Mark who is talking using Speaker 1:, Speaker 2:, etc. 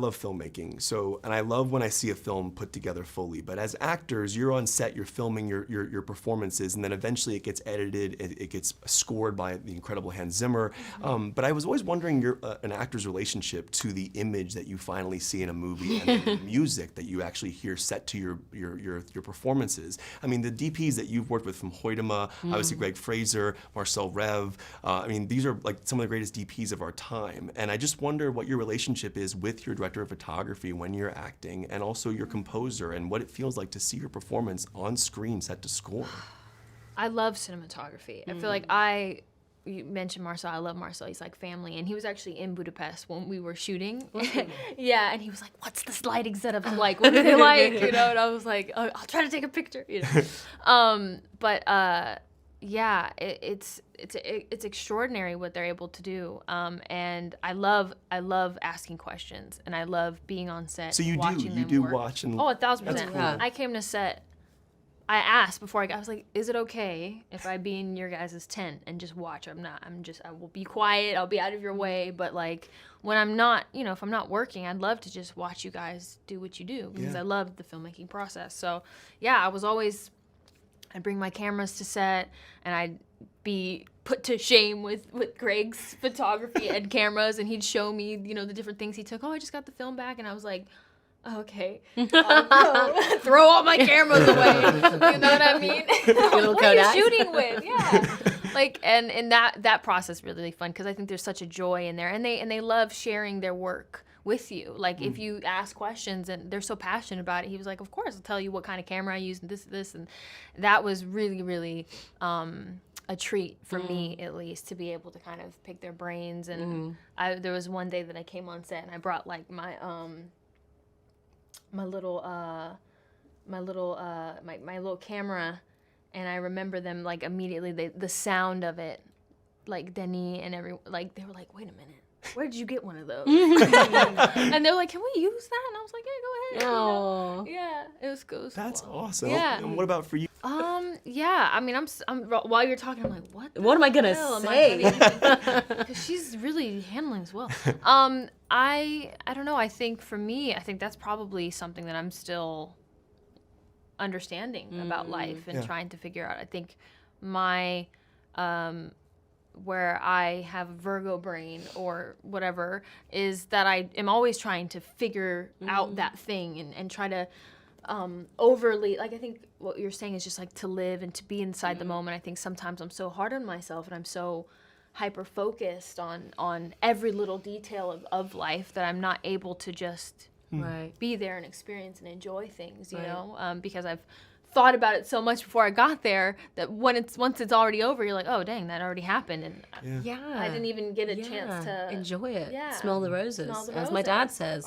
Speaker 1: love filmmaking. So, and I love when I see a film put together fully. But as actors, you're on set, you're filming your performances, and then eventually it gets edited, it gets scored by the incredible Hans Zimmer. But I was always wondering an actor's relationship to the image that you finally see in a movie and the music that you actually hear set to your performances. I mean, the DPs that you've worked with, from Hoytema, obviously Greg Fraser, Marcel Rev, I mean, these are like some of the greatest DPs of our time. And I just wonder what your relationship is with your director of photography when you're acting, and also your composer, and what it feels like to see your performance on screen set to score.
Speaker 2: I love cinematography. I feel like you mentioned Marcel. I love Marcel. He's like family, and he was actually in Budapest when we were shooting. Yeah, and he was like, "What's this lighting setup like? What are they like?" You know, and I was like, "Oh, I'll try to take a picture." You know, yeah, it's extraordinary what they're able to do, and I love asking questions, and I love being on set.
Speaker 1: So you
Speaker 2: watching
Speaker 1: do
Speaker 2: work.
Speaker 1: watch and
Speaker 2: 1,000%.
Speaker 1: cool.
Speaker 2: I came to set. I asked before I got. I was like, "Is it okay if I be in your guys' tent and just watch?" I will be quiet. I'll be out of your way. But like when I'm not, you know, if I'm not working, I'd love to just watch you guys do what you do, because I love the filmmaking process. So yeah, I'd bring my cameras to set, and I'd be put to shame with Greg's photography and cameras, and he'd show me, you know, the different things he took. Oh, I just got the film back, and I was like, okay, throw all my cameras away. You know what I mean? What are you shooting with? Yeah, like, and that process really fun, because I think there's such a joy in there, and they love sharing their work with you. Like if you ask questions and they're so passionate about it, he was like, "Of course, I'll tell you what kind of camera I use and this," and that was really a treat for me, at least, to be able to kind of pick their brains. And there was one day that I came on set and I brought like my little camera, and I remember them like immediately, the sound of it, like Denny and everyone, like they were like, "Wait a minute, where did you get one of those?" And they're like, "Can we use that?" And I was like, "Yeah, go ahead." You know? Yeah, it was cool.
Speaker 1: That's awesome.
Speaker 2: Yeah.
Speaker 1: And what about for you?
Speaker 2: Yeah, I mean, I'm while you're talking, I'm like,
Speaker 3: what am I gonna say?
Speaker 2: Because she's really handling as well. I don't know. I think for me, that's probably something that I'm still understanding about life and trying to figure out. I think my where I have a Virgo brain or whatever is that I am always trying to figure out that thing and try to overly, like, I think what you're saying is just like to live and to be inside the moment. I think sometimes I'm so hard on myself, and I'm so hyper focused on every little detail of life that I'm not able to just be there and experience and enjoy things, you know, because I've thought about it so much before I got there that once it's already over, you're like, "Oh dang, that already happened," and I didn't even get a chance to
Speaker 3: enjoy it.
Speaker 2: Yeah.
Speaker 3: Smell the roses, as my dad says.